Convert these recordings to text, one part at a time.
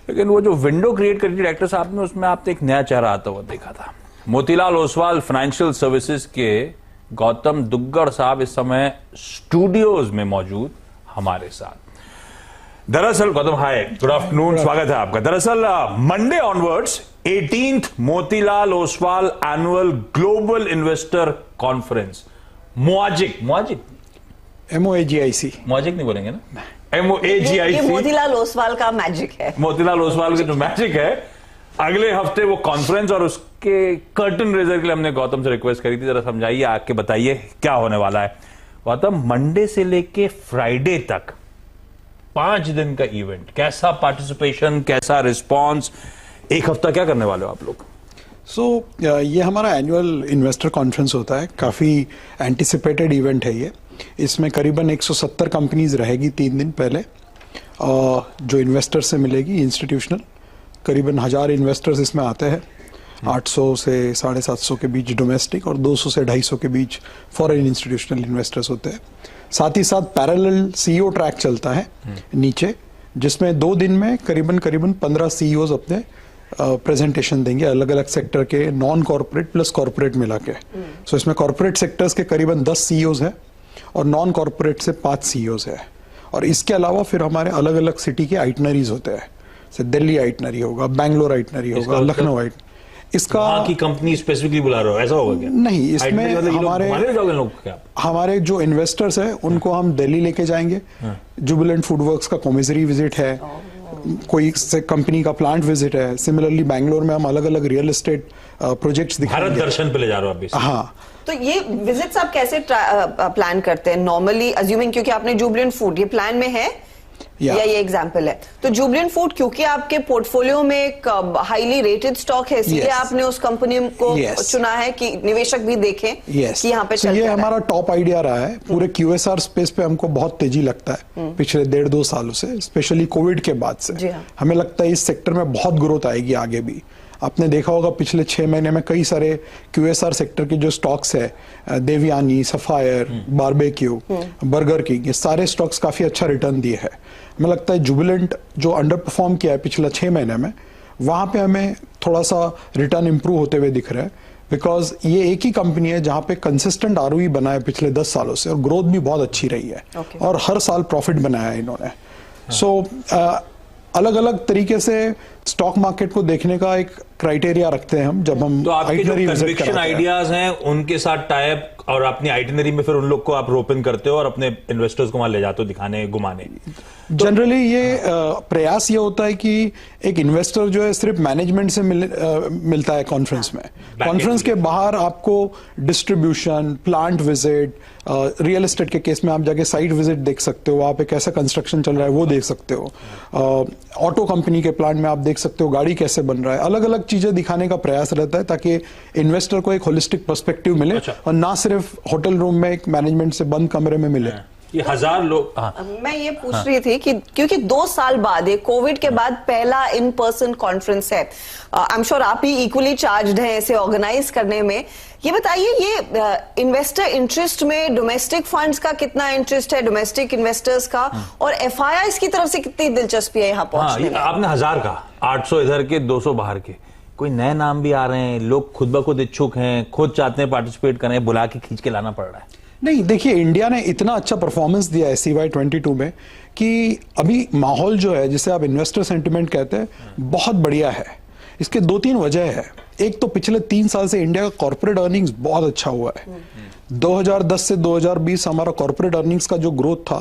लेकिन वो जो विंडो क्रिएट करी थी डायरेक्टर साहब ने, उसमें आपने एक नया चेहरा आता हुआ देखा था। मोतीलाल ओसवाल फाइनेंशियल सर्विसेज के गौतम दुग्गड़ साहब इस समय स्टूडियोज में मौजूद हमारे साथ। दरअसल गौतम, हाय, गुड आफ्टरनून, स्वागत है आपका। दरअसल Monday onwards 18th Motilal Oswal annual global investor conference, MOAGIC MOAGIC नहीं बोलेंगे ना, MOAGIC, ये मोतीलाल ओसवाल का मैजिक है। मोतीलाल ओसवाल का जो मैजिक है, अगले हफ्ते वो कॉन्फ्रेंस, और उसके कर्टन रेजर के लिए हमने गौतम से रिक्वेस्ट करी थी, जरा समझाइए, आके बताइए क्या होने वाला है। गौतम, मंडे से लेके फ्राइडे तक 5 दिन का इवेंट, कैसा पार्टिसिपेशन, कैसा रिस्पॉन्स, एक हफ्ता क्या करने वाले हो आप लोग? ये हमारा एनुअल इन्वेस्टर कॉन्फ्रेंस होता है, काफ़ी एंटिसिपेटेड इवेंट है ये। इसमें करीबन 170 कंपनीज रहेगी 3 दिन पहले, जो इन्वेस्टर से मिलेगी, इंस्टीट्यूशनल। करीबन 1000 इन्वेस्टर्स इसमें आते हैं, 800 से 750 के बीच डोमेस्टिक और 200 से 250 के बीच फॉरेन इंस्टीट्यूशनल इन्वेस्टर्स होते हैं। साथ ही साथ पैरेलल CEO ट्रैक चलता है नीचे, जिसमें 2 दिन में करीबन 15 CEOs अपने प्रेजेंटेशन देंगे, अलग अलग सेक्टर के, नॉन कॉर्पोरेट प्लस कॉर्पोरेट मिला के। सो इसमें कॉर्पोरेट सेक्टर्स के करीबन 10 CEOs हैं और नॉन कॉर्पोरेट से 5 CEOs है। और इसके अलावा फिर हमारे अलग अलग सिटी के आइटनरीज होते हैं, जैसे दिल्ली आइटनरी होगा, बैंगलोर आइटनरी होगा, लखनऊ आइटनरी। इसका की कंपनी स्पेसिफिकली बुला रहे हो, ऐसा होगा क्या? नहीं, इसमें हमारे जो इन्वेस्टर्स हैं उनको हम दिल्ली लेके जाएंगे। जुबिलेंट फूडवर्क्स का कॉमर्शियल विजिट है, कोई कंपनी का प्लांट विजिट है। सिमिलरली बैंगलोर में हम अलग अलग रियल एस्टेट प्रोजेक्ट्स दिखाएंगे। भारत दर्शन पे ले जा रहे हो आप? हाँ। तो ये विजिट्स आप कैसे प्लान करते हैं नॉर्मली, अज्यूमिंग क्योंकि आपने जुबिलेंट फूड ये प्लान में है या ये एग्जांपल है, तो जुबिलेंट फूड क्योंकि आपके पोर्टफोलियो में एक हाईली रेटेड स्टॉक है, इसलिए आपने उस कंपनी को चुना है कि निवेशक भी देखें कि यहाँ पे चल ये हमारा टॉप आइडिया रहा है। पूरे QSR स्पेस पे हमको बहुत तेजी लगता है पिछले 1.5-2 सालों से, स्पेशली कोविड के बाद से। हमें लगता है इस सेक्टर में बहुत ग्रोथ आएगी आगे भी। आपने देखा होगा पिछले 6 महीने में कई सारे QSR सेक्टर के जो स्टॉक्स है, Devyani, Sapphire, barbecue, Burger King, ये सारे स्टॉक्स काफी अच्छा रिटर्न दिए हैं। हमें लगता है जुबिलेंट जो अंडर परफॉर्म किया है पिछले 6 महीने में, वहां पे हमें थोड़ा सा रिटर्न इंप्रूव होते हुए दिख रहा है, बिकॉज ये एक ही कंपनी है जहां पे कंसिस्टेंट ROE बना है पिछले 10 सालों से, और ग्रोथ भी बहुत अच्छी रही है। और हर साल प्रॉफिट बनाया है इन्होंने। अलग अलग तरीके से स्टॉक मार्केट को देखने का एक क्राइटेरिया रखते हैं हम, जब हम तो आपके जो कन्विक्शन आइडियाज हैं उनके साथ टाइप, और अपनी आइटिनरी में फिर उन लोग को आप रोपन करते हो और अपने इन्वेस्टर्स को वहां ले जाते हो दिखाने, घुमाने। जनरली ये प्रयास ये होता है कि एक इन्वेस्टर जो है सिर्फ मैनेजमेंट से मिलता है कॉन्फ्रेंस में। कॉन्फ्रेंस के बाहर आपको distribution, plant visit, real estate के केस में आप जाके साइट विजिट देख सकते हो, वहां पे कैसा कंस्ट्रक्शन चल रहा है वो देख सकते हो। ऑटो कंपनी के प्लांट में आप देख सकते हो गाड़ी कैसे बन रहा है। अलग अलग चीजें दिखाने का प्रयास रहता है ताकि इन्वेस्टर को एक होलिस्टिक पर्सपेक्टिव मिले, और ना सिर्फ होटल रूम में एक मैनेजमेंट से बंद कमरे में मिले। ये 1000 लोग। मैं ये पूछ रही थी कि क्योंकि 2 साल बाद, कोविड के बाद पहला इन पर्सन कॉन्फ्रेंस है, आई एम श्योर आप ही इक्वली चार्ज्ड हैं इसे ऑर्गेनाइज करने में। ये बताइए, ये इन्वेस्टर इंटरेस्ट में डोमेस्टिक फंड्स का कितना इंटरेस्ट है, डोमेस्टिक इन्वेस्टर्स का, और FIIs की तरफ से कितनी दिलचस्पी है यहाँ पहुंचने में? आपने 1000 का, 800 इधर के, 200 बाहर के, कोई नए नाम भी आ रहे हैं, लोग खुद ब खुद इच्छुक हैं, खुद चाहते हैं पार्टिसिपेट करें, बुला के खींच के लाना पड़ रहा है? नहीं, देखिए, इंडिया ने इतना अच्छा परफॉर्मेंस दिया है CY 22 में कि अभी माहौल जो है, जिसे आप इन्वेस्टर सेंटिमेंट कहते हैं, बहुत बढ़िया है। इसके 2-3 वजह है। एक तो पिछले 3 साल से इंडिया का कॉर्पोरेट अर्निंग्स बहुत अच्छा हुआ है। 2010 से 2020 हमारा कॉर्पोरेट अर्निंग्स का जो ग्रोथ था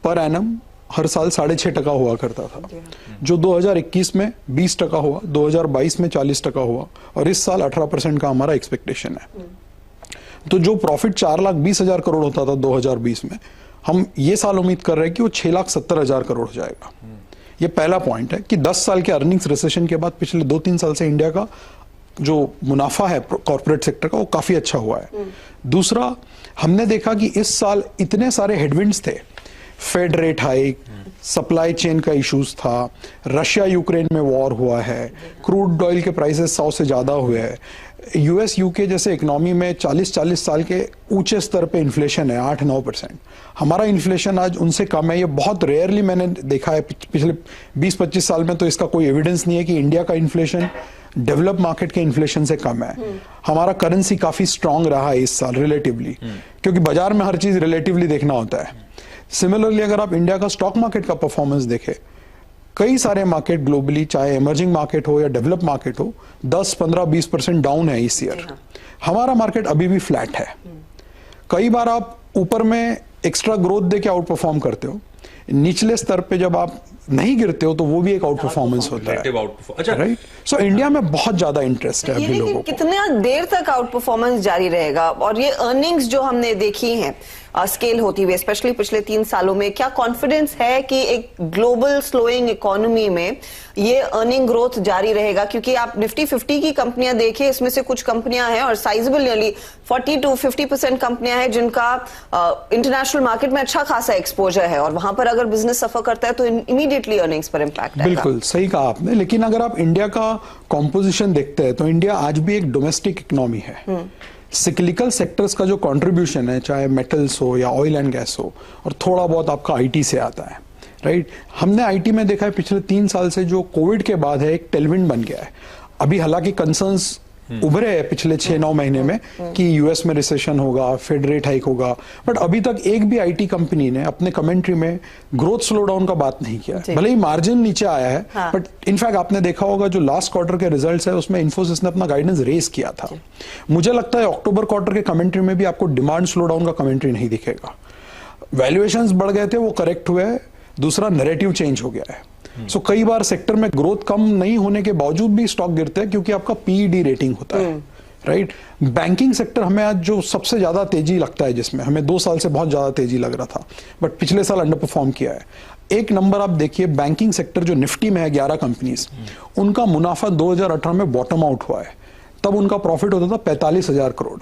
पर एनम हर साल 6.5% हुआ करता था, जो 2021 में 20% हुआ, 2022 में 40% हुआ, और इस साल 18% का हमारा एक्सपेक्टेशन है। तो जो प्रॉफिट 4,20,000 करोड़ होता था 2020 में, हम ये साल उम्मीद कर रहे हैं कि वो 6,70,000 करोड़ हो जाएगा। ये पहला पॉइंट है कि 10 साल के अर्निंग्स रिसेशन के बाद पिछले 2-3 साल से इंडिया का जो मुनाफा है कॉर्पोरेट सेक्टर का, वो काफी अच्छा हुआ है। दूसरा, हमने देखा कि इस साल इतने सारे हेडविंड्स थे, Fed rate hike, supply chain का इश्यूज था, रशिया यूक्रेन में वॉर हुआ है, क्रूड ऑयल के प्राइसेस 100 से ज्यादा हुए हैं, यूएस यूके जैसे इकोनॉमी में 40-40 साल के ऊंचे स्तर पे इन्फ्लेशन है 8-9%। हमारा इन्फ्लेशन आज उनसे कम है। ये बहुत रेयरली मैंने देखा है पिछले 20-25 साल में, तो इसका कोई एविडेंस नहीं है कि इंडिया का इन्फ्लेशन डेवलप मार्केट के इन्फ्लेशन से कम है। हमारा करेंसी काफी स्ट्रांग रहा है इस साल रिलेटिवली, क्योंकि बाजार में हर चीज रिलेटिवली देखना होता है। सिमिलरली अगर आप इंडिया का स्टॉक मार्केट का परफॉर्मेंस देखें, कई सारे मार्केट ग्लोबली, चाहे इमर्जिंग मार्केट हो या डेवलप मार्केट हो, 10-15-20% डाउन है इस ईयर। हमारा मार्केट अभी भी फ्लैट है। कई बार आप ऊपर में एक्स्ट्रा ग्रोथ दे के आउट परफॉर्म करते हो, निचले स्तर पे जब आप नहीं गिरते हो तो वो भी एक आउट परफॉर्मेंस होता है। अच्छा, राइट। सो इंडिया में बहुत ज्यादा इंटरेस्ट है अभी लोगों को। कितना देर तक आउट परफॉर्मेंस जारी रहेगा, और ये अर्निंग्स जो हमने देखी हैं स्केल होती हुई, स्पेशली पिछले 3 सालों में, क्या कॉन्फिडेंस है कि एक ग्लोबल स्लोइंग इकोनॉमी में ये अर्निंग ग्रोथ जारी रहेगा? क्योंकि आप निफ्टी 50 की कंपनियां देखें, इसमें से कुछ कंपनियां हैं और साइजेबल नियरली 40-50% कंपनियां हैं जिनका इंटरनेशनल मार्केट में अच्छा खासा एक्सपोजर है, और वहां पर अगर बिजनेस सफर करता है तो इमीडिएटली अर्निंग्स पर इंपैक्ट आएगा। बिल्कुल सही कहा आपने। लेकिन अगर आप इंडिया का कॉम्पोजिशन देखते हैं तो इंडिया आज भी एक डोमेस्टिक इकोनॉमी है। सिक्लिकल सेक्टर्स का जो कंट्रीब्यूशन है, चाहे मेटल्स हो या ऑयल एंड गैस हो, और थोड़ा बहुत आपका आईटी से आता है, राइट। हमने आईटी में देखा है पिछले 3 साल से जो कोविड के बाद है एक टेलविंड बन गया है। अभी हालांकि कंसर्न्स उभरे हैं पिछले 6-9 महीने में कि यूएस में रिसेशन होगा, फेड रेट हाइक होगा, बट अभी तक एक भी आईटी कंपनी ने अपने कमेंट्री में ग्रोथ स्लो डाउन का बात नहीं किया है। भले ही मार्जिन नीचे आया है, बट इनफैक्ट आपने देखा होगा जो लास्ट क्वार्टर के रिजल्ट्स है उसमें इन्फोसिस ने अपना गाइडेंस रेज किया था। मुझे लगता है अक्टूबर क्वार्टर के कमेंट्री में भी आपको डिमांड स्लो डाउन का कमेंट्री नहीं दिखेगा। वैल्यूएशंस बढ़ गए थे, वो करेक्ट हुए, दूसरा नैरेटिव चेंज हो गया है। सो कई बार सेक्टर में ग्रोथ कम नहीं होने के बावजूद भी स्टॉक गिरते हैं क्योंकि आपका पीईडी रेटिंग होता है, राइट। बैंकिंग सेक्टर हमें आज जो सबसे ज्यादा तेजी लगता है, जिसमें हमें 2 साल से बहुत ज्यादा तेजी लग रहा था, बट पिछले साल अंडर परफॉर्म किया है। एक नंबर आप देखिए, बैंकिंग सेक्टर जो निफ्टी में है 11 कंपनीज, उनका मुनाफा 2018 में बॉटम आउट हुआ है। तब उनका प्रॉफिट होता था 45,000 करोड़,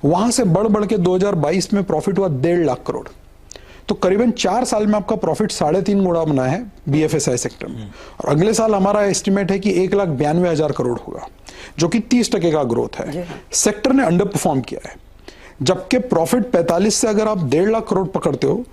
वहां से बढ़ बढ़ के 2022 में प्रॉफिट हुआ 1.5 लाख करोड़। तो करीबन 4 साल में आपका प्रॉफिट 3.5 गुना बना है बीएफएसआई सेक्टर में। और अगले साल हमारा एस्टिमेट है कि 1,92,000 करोड़ होगा, जो कि 30% का ग्रोथ है। सेक्टर ने अंडर परफॉर्म किया है, जबकि प्रॉफिट 45 से अगर आप 1.5 लाख करोड़ पकड़ते हो,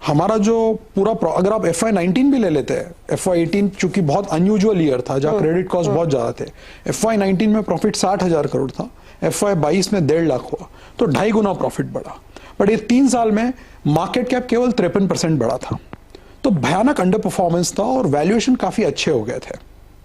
हमारा जो पूरा अगर आप FY19 भी ले लेते हैं, FY18 चूंकि बहुत अनयूजुअल ईयर था जहां क्रेडिट कॉस्ट बहुत ज्यादा थे, FY19 में प्रॉफिट 60,000 करोड़ था, FY22 में 1.5 लाख हुआ, तो 2.5 गुना प्रॉफिट बढ़ा। बट ये 3 साल में मार्केट कैप केवल 53% बढ़ा था, तो भयानक अंडर परफॉर्मेंस था और वैल्यूएशन काफी अच्छे हो गए थे,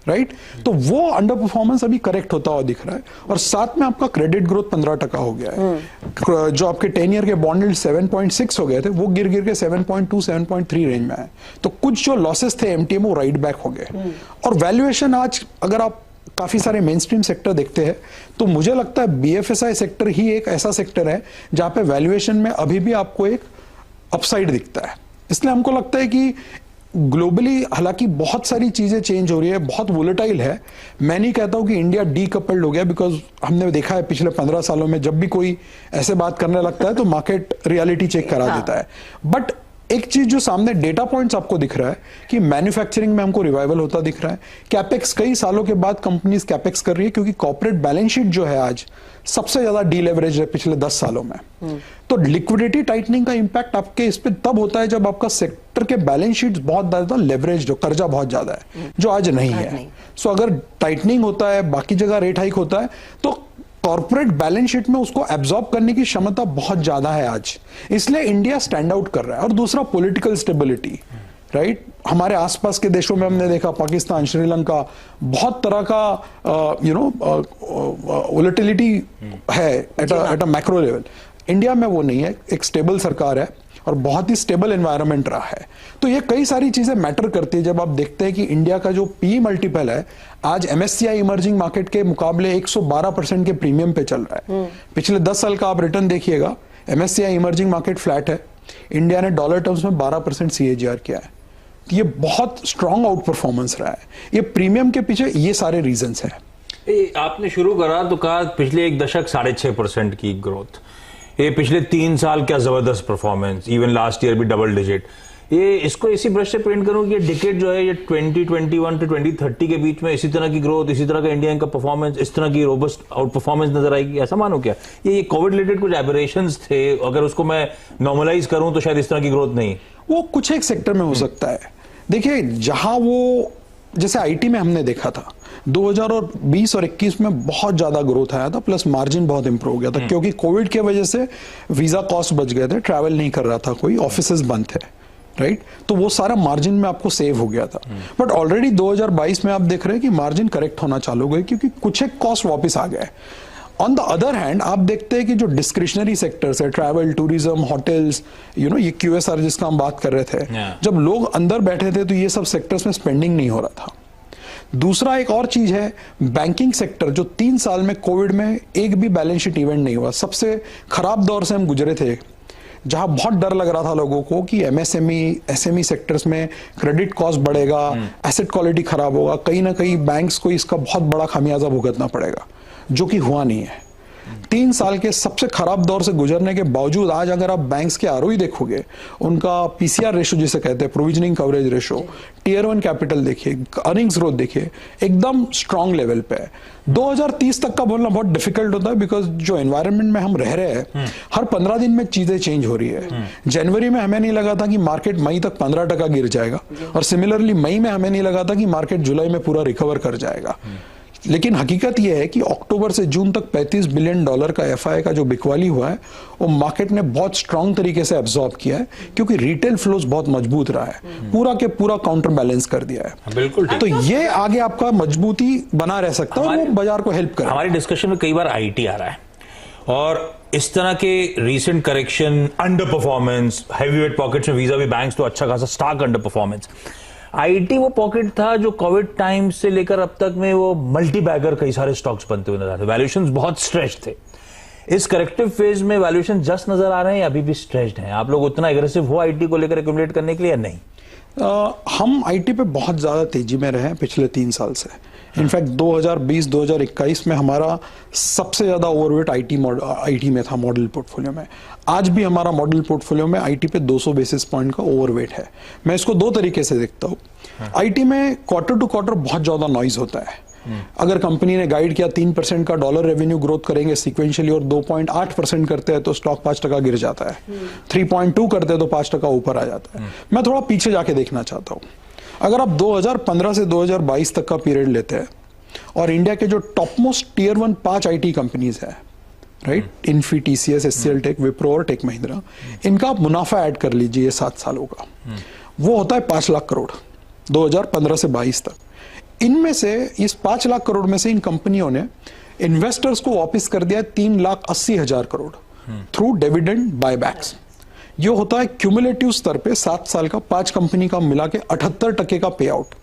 राइट। तो वो अंडर परफॉर्मेंस अभी करेक्ट होता हुआ दिख रहा है, और साथ में आपका क्रेडिट ग्रोथ 15% हो गया है। जो आपके 10 ईयर के बॉन्ड यील्ड 7.6 हो गए थे, वो गिर गिर के 7.2-7.3 रेंज में आए। तो कुछ जो लॉसेस थे एमटीएम, वो राइट बैक हो गए। और वैल्यूएशन आज अगर आप काफी सारे मेन स्ट्रीम सेक्टर देखते हैं तो मुझे लगता है बीएफएसआई सेक्टर ही एक ऐसा सेक्टर है जहां पे वैल्यूएशन में अभी भी आपको एक अपसाइड दिखता है। इसलिए हमको लगता है कि ग्लोबली हालांकि बहुत सारी चीजें चेंज हो रही है, बहुत वोलेटाइल है। मैं नहीं कहता हूं कि इंडिया डीकपल्ड हो गया, बिकॉज हमने देखा है पिछले 15 सालों में जब भी कोई ऐसे बात करने लगता है तो मार्केट रियलिटी चेक करा देता है। बट एक चीज जो सामने डेटा पॉइंट्स आपको दिख रहा है कि मैन्युफैक्चरिंग में हमको रिवाइवल होता दिख रहा है। कैपेक्स कई सालों के बाद कंपनीज कैपेक्स कर रही है, क्योंकि कॉर्पोरेट बैलेंस शीट जो है आज सबसे ज्यादा डीलेवरेज है पिछले 10 सालों में। तो लिक्विडिटी टाइटनिंग का इंपैक्ट आपके इस पे तब होता है जब आपका सेक्टर के बैलेंस शीट बहुत ज्यादा लेवरेज हो, कर्जा बहुत ज्यादा है, जो आज नहीं है। सो अगर टाइटनिंग होता है, बाकी जगह रेट हाइक होता है, तो कॉर्पोरेट बैलेंस शीट में उसको एब्जॉर्ब करने की क्षमता बहुत ज्यादा है आज, इसलिए इंडिया स्टैंड आउट कर रहा है। और दूसरा पॉलिटिकल स्टेबिलिटी, राइट। हमारे आसपास के देशों में हमने देखा, पाकिस्तान, श्रीलंका, बहुत तरह का वोलेटिलिटी है at a macro level. India में वो नहीं है, एक स्टेबल सरकार है और बहुत ही स्टेबल एनवायरनमेंट रहा है। तो ये कई सारी चीजें मैटर करती है जब आप देखते हैं कि इंडिया का जो पी मल्टीपल है आज एमएससीआई इमर्जिंग मार्केट के मुकाबले 112% के प्रीमियम पे चल रहा है। पिछले 10 साल का आप रिटर्न देखिएगा, एमएससीआई इमर्जिंग मार्केट फ्लैट है, इंडिया ने डॉलर टर्म्स में 12% CAGR किया है। तो ये बहुत स्ट्रॉन्ग आउट परफॉर्मेंस रहा है। ये प्रीमियम के पीछे ये सारे रीजंस है। आपने शुरू करा तो कहा पिछले 1 दशक 6.5% की ग्रोथ, ये पिछले 3 साल क्या जबरदस्त परफॉर्मेंस, इवन लास्ट ईयर भी डबल डिजिट। ये इसको इसी ब्रश से पेंट करूं कि ये डिकेड जो है ये 2021 टू 2030 के बीच में इसी तरह की ग्रोथ, इसी तरह का इंडिया का परफॉर्मेंस, इस तरह की रोबस्ट आउट परफॉर्मेंस नजर आएगी, ऐसा मानो क्या? ये कोविड रिलेटेड कुछ एबरेशंस थे, अगर उसको मैं नॉर्मलाइज करूं तो शायद इस तरह की ग्रोथ नहीं। वो कुछ एक सेक्टर में हो सकता है। देखिए, जहां वो जैसे आईटी में हमने देखा था 2020 और 21 में बहुत ज्यादा ग्रोथ आया था, प्लस मार्जिन बहुत इंप्रूव हो गया था, क्योंकि कोविड के वजह से वीजा कॉस्ट बच गए थे, ट्रैवल नहीं कर रहा था कोई, ऑफिसेज बंद थे, राइट? तो वो सारा मार्जिन में आपको सेव हो गया था। बट ऑलरेडी 2022 में आप देख रहे हैं कि मार्जिन करेक्ट होना चालू हो गए, क्योंकि कुछ एक कॉस्ट वापस आ गए। ऑन द अदर हैंड आप देखते हैं कि जो डिस्क्रिशनरी सेक्टर्स है, ट्रैवल, टूरिज्म, होटल्स, ये QSR जिसका हम बात कर रहे थे, जब लोग अंदर बैठे थे तो ये सब सेक्टर्स में स्पेंडिंग नहीं हो रहा था। दूसरा एक और चीज है, बैंकिंग सेक्टर, जो 3 साल में कोविड में एक भी बैलेंस शीट इवेंट नहीं हुआ, सबसे खराब दौर से हम गुजरे थे, जहां बहुत डर लग रहा था लोगों को कि MSME, SME सेक्टर्स में क्रेडिट कॉस्ट बढ़ेगा, एसेट क्वालिटी खराब होगा, कहीं ना कहीं बैंक्स को इसका बहुत बड़ा खामियाजा भुगतना पड़ेगा, जो कि हुआ नहीं है। 3 साल के सबसे खराब दौर से गुजरने के बावजूद आज अगर आप बैंक्स के ROE देखोगे, उनका PCR रेशो जिसे कहते हैं, provisioning coverage ratio, Tier 1 capital देखिए, अर्निंग्स ग्रोथ देखिए, एकदम स्ट्रॉन्ग लेवल पे है। 2030 तक का बोलना बहुत डिफिकल्ट होता है, बिकॉज जो एनवायरनमेंट में हम रह रहे हैं, हर 15 दिन में चीजें चेंज हो रही है। जनवरी में हमें नहीं लगा था कि मार्केट मई तक 15% गिर जाएगा, और सिमिलरली मई में हमें नहीं लगा था कि मार्केट जुलाई में पूरा रिकवर कर जाएगा। लेकिन हकीकत यह है कि अक्टूबर से जून तक $35 बिलियन का FI का जो बिकवाली हुआ है, वो मार्केट ने बहुत स्ट्रांग तरीके से एब्जॉर्ब किया है, क्योंकि रिटेल फ्लोज बहुत मजबूत रहा है, पूरा के पूरा काउंटर बैलेंस कर दिया है। बिल्कुल। तो ये आगे आपका मजबूती बना रह सकता है, वो बाजार को हेल्प करे। हमारी डिस्कशन में कई बार IT आ रहा है, और इस तरह के recent correction, under performance, heavyweight pockets में वीजा भी बैंक्स तो अच्छा खासा स्टार्क अंडर परफॉर्मेंस। IT वो पॉकेट था जो कोविड टाइम से लेकर अब तक में वो मल्टी बैगर कई सारे स्टॉक्स बनते हुए नजर आते, वैल्यूएशंस बहुत स्ट्रेच थे। इस करेक्टिव फेज में वैल्यूएशन जस्ट नजर आ रहे हैं या अभी भी स्ट्रेच्ड हैं? आप लोग उतना एग्रेसिव हो IT को लेकर एक्यूमुलेट करने के लिए या नहीं? हम IT पे बहुत ज्यादा तेजी में रहे हैं पिछले 3 साल से। इनफैक्ट 2020-2021 में हमारा सबसे ज्यादा ओवरवेट IT में था मॉडल पोर्टफोलियो में। आज भी हमारा मॉडल पोर्टफोलियो में IT पे 200 बेसिस पॉइंट का ओवरवेट है। मैं इसको 2 तरीके से देखता हूँ। IT में क्वार्टर टू क्वार्टर बहुत ज्यादा नॉइज होता है। अगर कंपनी ने गाइड किया 3% का डॉलर रेवेन्यू ग्रोथ करेंगे सीक्वेंशियली, और 2.8% करते हैं तो स्टॉक 5% गिर जाता है, 3.2 करते हैं तो 5% ऊपर आ जाता है। मैं थोड़ा पीछे जाके देखना चाहता हूँ। अगर आप 2015 से 2022 तक का पीरियड लेते हैं, और इंडिया के जो top most Tier 1 5 IT companies है, right, Infy, TCS, HCL tech, Wipro और टेक महिंद्रा, इनका आप मुनाफा ऐड कर लीजिए 7 सालों का, वो होता है 5 लाख करोड़ 2015 से 22 तक। इनमें से, इस 5 लाख करोड़ में से इन कंपनियों ने इन्वेस्टर्स को वापस कर दिया 3,80,000 करोड़ थ्रू डिविडेंड बायबैक्स। ये होता है क्यूमुलेटिव स्तर पे 7 साल का 5 कंपनी का मिला के 78% का पे आउट।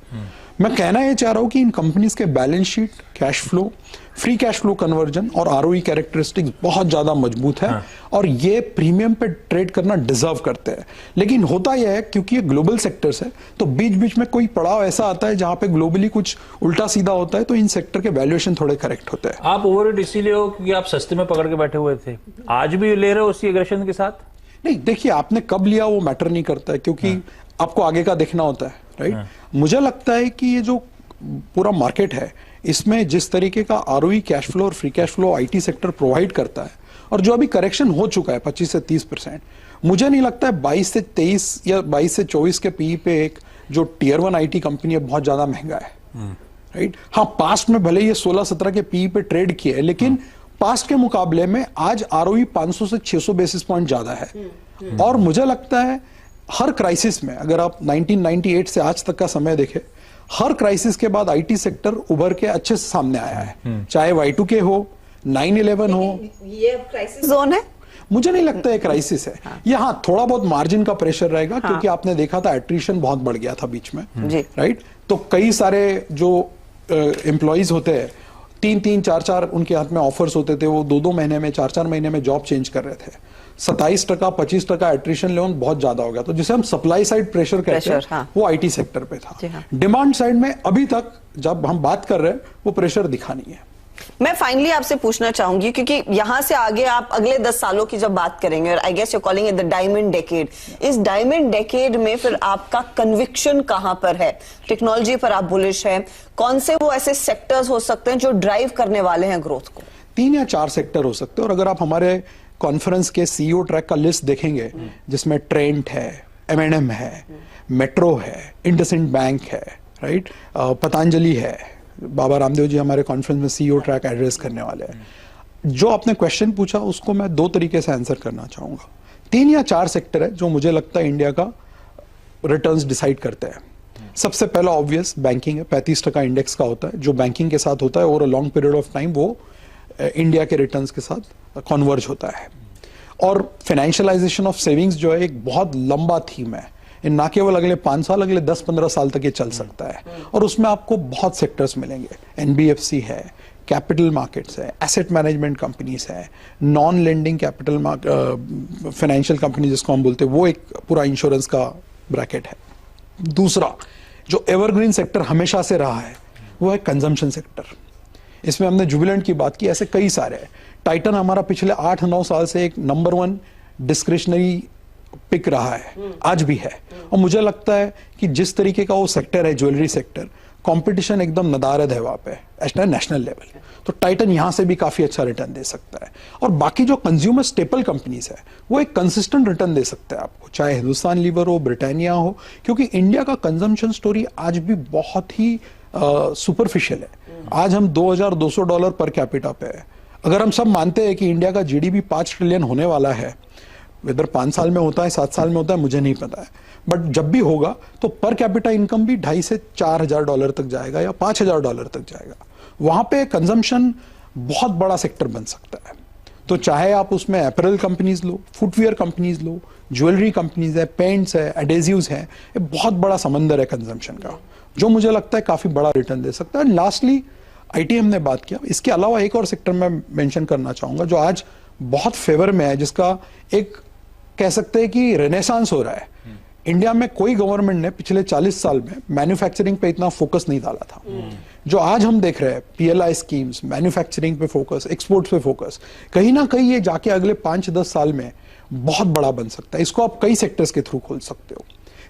मैं कहना ये चाह रहा हूं कि इन कंपनीज के balance sheet, cash flow, free cash flow conversion और ROE कैरेक्टरिस्टिक्स बहुत ज्यादा मजबूत है, और ये प्रीमियम पे ट्रेड करना डिजर्व करते हैं। लेकिन होता यह है, क्योंकि ये ग्लोबल सेक्टर्स है, तो बीच बीच में कोई पड़ाव ऐसा आता है जहां पे ग्लोबली कुछ उल्टा सीधा होता है, तो इन सेक्टर के वैल्यूएशन थोड़े करेक्ट होते हैं। आप ओवरवेट इसीलिए हो क्योंकि आप सस्ते में पकड़ के बैठे हुए थे, आज भी ले रहे हो उसी एग्रेशन के साथ? नहीं, देखिए, आपने कब लिया वो मैटर नहीं करता है, क्योंकि आपको आगे का देखना होता है, राइट? मुझे लगता है कि ये जो पूरा मार्केट है, इसमें जिस तरीके का ROE, कैश फ्लो और free cash flow IT sector provide करता है, और जो अभी करेक्शन हो चुका है 25 से 30%, मुझे नहीं लगता है 22 से 23 या 22 से 24 के PE पे एक जो Tier 1 IT कंपनी है बहुत ज्यादा महंगा है, राइट? हाँ, पास्ट में भले ये 16-17 के PE पे ट्रेड किए है, लेकिन पास्ट के मुकाबले में आज ROE 500 से 600 बेसिस पॉइंट ज्यादा है। और मुझे लगता है हर क्राइसिस में, अगर आप 1998 से आज तक का समय देखें, हर क्राइसिस के बाद IT सेक्टर उभर के अच्छे से सामने आया है, चाहे Y2K हो, 9/11 हो। ये क्राइसिस जोन है? मुझे नहीं लगता है क्राइसिस है। यहाँ थोड़ा बहुत मार्जिन का प्रेशर रहेगा, क्योंकि आपने देखा था एट्रिशन बहुत बढ़ गया था बीच में, राइट? तो कई सारे जो एम्प्लॉइज होते हैं, 3-3, 4-4 उनके हाथ में ऑफर्स होते थे, वो 2-2 महीने में, 4-4 महीने में जॉब चेंज कर रहे थे। 27%, 25% एट्रिशन लेवल बहुत ज्यादा हो गया, तो जिसे हम सप्लाई साइड प्रेशर कहते हैं, वो IT सेक्टर पे था। डिमांड साइड में अभी तक जब हम बात कर रहे हैं, वो प्रेशर दिखा नहीं है। मैं फाइनली आपसे पूछना चाहूंगी, क्योंकि यहां से आगे आप अगले 10 सालों की जब बात करेंगे, और I guess you calling it the diamond decade, इस डायमंड डेकेड में फिर आपका कन्विक्शन कहां पर है? टेक्नोलॉजी पर आप बुलिश हैं? कौन से वो ऐसे सेक्टर्स हो सकते हैं जो ड्राइव करने वाले हैं ग्रोथ को? 3 या 4 सेक्टर हो सकते हैं, और अगर आप हमारे कॉन्फ्रेंस के सीईओ ट्रैक का लिस्ट देखेंगे, जिसमें ट्रेंट है, M&M है, मेट्रो है, इंडसइंड बैंक है, राइट, पतंजलि है, बाबा रामदेव जी हमारे कॉन्फ्रेंस में सीईओ ट्रैक एड्रेस करने वाले हैं। जो आपने क्वेश्चन पूछा उसको मैं 2 तरीके से आंसर करना चाहूंगा। 3 या 4 सेक्टर है जो मुझे लगता है इंडिया का रिटर्न्स डिसाइड करते हैं। सबसे पहला ऑब्वियस बैंकिंग है, 35% इंडेक्स का होता है। जो बैंकिंग के साथ होता है over a long period of time, वो इंडिया के रिटर्न्स के साथ कन्वर्ज होता है। और फाइनेंशियलाइजेशन ऑफ सेविंग्स जो है एक बहुत लंबा थीम है, ना केवल अगले 5 साल, अगले 10-15 साल तक ये चल सकता है। और उसमें आपको बहुत सेक्टर्स मिलेंगे। NBFC है, कैपिटल मार्केट्स है, एसेट मैनेजमेंट कंपनीज है, non lending capital financial company जिसको हम बोलते हैं, वो एक पूरा इंश्योरेंस का ब्रैकेट है। दूसरा जो एवरग्रीन सेक्टर हमेशा से रहा है वो है कंजम्पशन सेक्टर। इसमें हमने जुबिलेंट की बात की, ऐसे कई सारे हैं। टाइटन हमारा पिछले 8-9 साल से एक नंबर 1 डिस्क्रिशनरी पिक रहा है, आज भी है। और मुझे लगता है कि जिस तरीके का वो सेक्टर है, ज्वेलरी सेक्टर, कंपटीशन एकदम नदारद है वहां पे नेशनल लेवल, तो टाइटन यहां से भी काफी अच्छा रिटर्न दे सकता है। और बाकी जो कंज्यूमर स्टेपल कंपनीज है वो एक कंसिस्टेंट रिटर्न दे सकते हैं आपको, चाहे हिंदुस्तान लीवर हो, ब्रिटानिया हो, क्योंकि इंडिया का कंजम्पशन स्टोरी आज भी बहुत ही सुपरफिशियल है। आज हम $2,200 पर कैपिटा पे है। अगर हम सब मानते हैं कि इंडिया का GDP 5 ट्रिलियन होने वाला है, वेदर 5 साल में होता है, 7 साल में होता है, मुझे नहीं पता है, बट जब भी होगा तो पर कैपिटा इनकम भी $2,500 से $4,000 तक जाएगा या $5,000 तक जाएगा। वहां पे कंजम्पशन बहुत बड़ा सेक्टर बन सकता है। तो चाहे आप उसमें अपैरल कंपनीज लो, फुटवियर कंपनीज लो, ज्वेलरी कंपनीज है, पेंट्स है, एडेसिव्स है, ये बहुत बड़ा समंदर है कंजम्पशन का, जो मुझे लगता है काफी बड़ा रिटर्न दे सकता है। लास्टली IT हमने बात किया, इसके अलावा एक और सेक्टर मैं मेंशन करना चाहूंगा जो आज बहुत फेवर में है, जिसका एक कह सकते हैं कि रेनेसांस हो रहा है। इंडिया में कोई गवर्नमेंट ने पिछले 40 साल में मैन्युफैक्चरिंग पे इतना फोकस नहीं डाला था। जो आज हम देख रहे हैं, PLI स्कीम्स, मैन्युफैक्चरिंग पे फोकस, एक्सपोर्ट्स पे फोकस, कहीं ना कहीं ये जाके अगले 5-10 साल में बहुत बड़ा बन सकता है। इसको आप कई सेक्टर्स के थ्रू खोल सकते हो,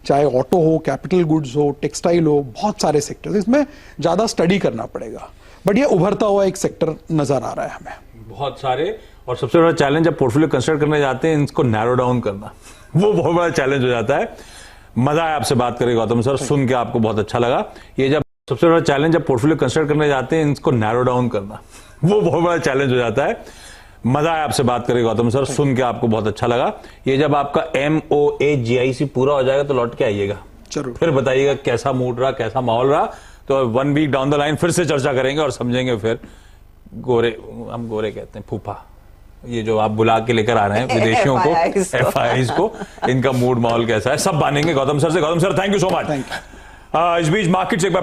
चाहे ऑटो हो, कैपिटल गुड्स हो, टेक्सटाइल हो, बहुत सारे सेक्टर्स। इसमें ज्यादा स्टडी करना पड़ेगा, बट ये उभरता हुआ एक सेक्टर नजर आ रहा है हमें, बहुत सारे। और सबसे बड़ा चैलेंज जब पोर्टफोलियो कंसिडर करने जाते हैं, इसको नैरो डाउन करना, वो बहुत बड़ा चैलेंज हो जाता है। मजा आया आपसे बात करके गौतम सर, सुन के आपको बहुत अच्छा लगा। ये जब सबसे बड़ा चैलेंज जब पोर्टफोलियो कंसिडर करने जाते हैं, इसको नैरो डाउन करना, वो बहुत बड़ा चैलेंज हो जाता है। मजा आया आपसे बात करके गौतम सर, सुन के आपको बहुत अच्छा लगा। ये जब आपका MOA-GIC पूरा हो जाएगा तो लौट के आइएगा, जरूर। फिर बताइएगा कैसा मूड रहा, कैसा माहौल रहा। तो 1 वीक डाउन द लाइन फिर से चर्चा करेंगे और समझेंगे फिर गोरे, हम गोरे कहते हैं फूफा, ये जो आप बुला के लेकर आ रहे हैं विदेशियों को, FIIs को, इनका मूड माहौल कैसा है, सब मानेंगे गौतम सर से। Gautam sir, thank you so much. इस बीच मार्केट से एक बार